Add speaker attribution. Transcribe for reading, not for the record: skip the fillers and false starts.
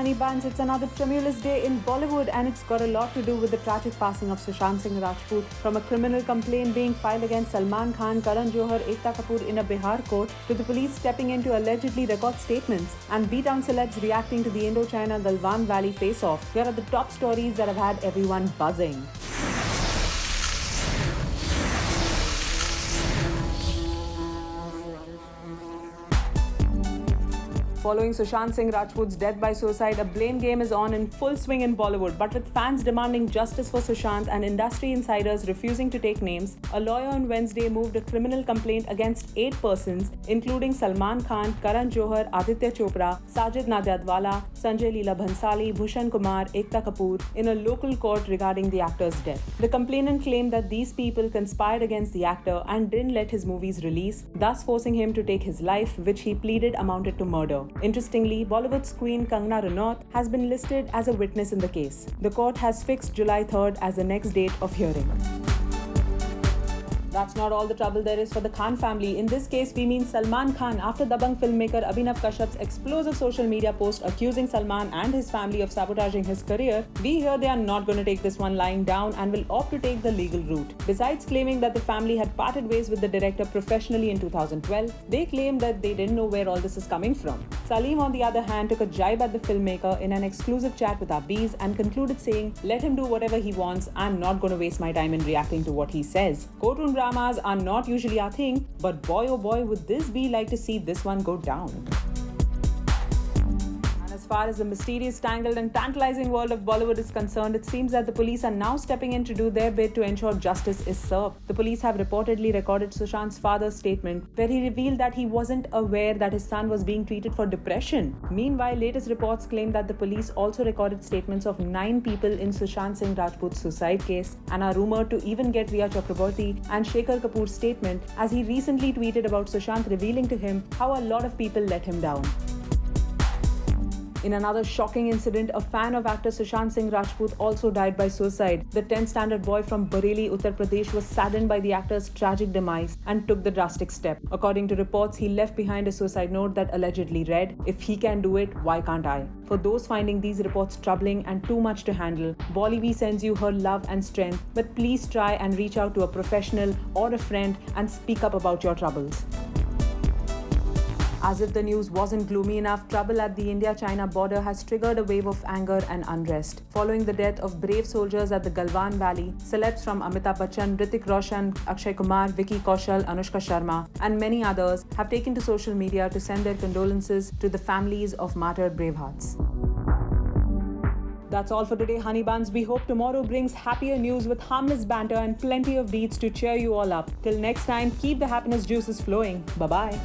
Speaker 1: Honey Buns. It's another tremulous day in Bollywood, and it's got a lot to do with the tragic passing of Sushant Singh Rajput. From a criminal complaint being filed against Salman Khan, Karan Johar, Ekta Kapoor in a Bihar court, to the police stepping in to allegedly record statements, and B-Town celebs reacting to the Indochina Galwan Valley face-off. Here are the top stories that have had everyone buzzing. Following Sushant Singh Rajput's death by suicide, a blame game is on in full swing in Bollywood. But with fans demanding justice for Sushant and industry insiders refusing to take names, a lawyer on Wednesday moved a criminal complaint against 8 persons, including Salman Khan, Karan Johar, Aditya Chopra, Sajid Nadiadwala, Sanjay Leela Bhansali, Bhushan Kumar, Ekta Kapoor, in a local court regarding the actor's death. The complainant claimed that these people conspired against the actor and didn't let his movies release, thus forcing him to take his life, which he pleaded amounted to murder. Interestingly, Bollywood's queen Kangana Ranaut has been listed as a witness in the case. The court has fixed July 3rd as the next date of hearing. That's not all the trouble there is for the Khan family. In this case, we mean Salman Khan, after Dabangg filmmaker Abhinav Kashyap's explosive social media post accusing Salman and his family of sabotaging his career. We hear they are not going to take this one lying down and will opt to take the legal route. Besides claiming that the family had parted ways with the director professionally in 2012, they claim that they didn't know where all this is coming from. Salim, on the other hand, took a jibe at the filmmaker in an exclusive chat with Abiz and concluded saying, "Let him do whatever he wants. I'm not going to waste my time in reacting to what he says." Courtroom dramas are not usually our thing, but boy oh boy would this be like to see this one go down. As far as the mysterious, tangled and tantalizing world of Bollywood is concerned, it seems that the police are now stepping in to do their bit to ensure justice is served. The police have reportedly recorded Sushant's father's statement, where he revealed that he wasn't aware that his son was being treated for depression. Meanwhile, latest reports claim that the police also recorded statements of 9 people in Sushant Singh Rajput's suicide case and are rumored to even get Rhea Chakraborty and Shekhar Kapoor's statement, as he recently tweeted about Sushant revealing to him how a lot of people let him down. In another shocking incident, a fan of actor Sushant Singh Rajput also died by suicide. The 10th standard boy from Bareilly, Uttar Pradesh was saddened by the actor's tragic demise and took the drastic step. According to reports, he left behind a suicide note that allegedly read, "If he can do it, why can't I?" For those finding these reports troubling and too much to handle, Bollywood sends you her love and strength, but please try and reach out to a professional or a friend and speak up about your troubles. As if the news wasn't gloomy enough, trouble at the India-China border has triggered a wave of anger and unrest. Following the death of brave soldiers at the Galwan Valley, celebs from Amitabh Bachchan, Hrithik Roshan, Akshay Kumar, Vicky Kaushal, Anushka Sharma, and many others have taken to social media to send their condolences to the families of martyred bravehearts. That's all for today, Honey Buns. We hope tomorrow brings happier news with harmless banter and plenty of deeds to cheer you all up. Till next time, keep the happiness juices flowing. Bye-bye.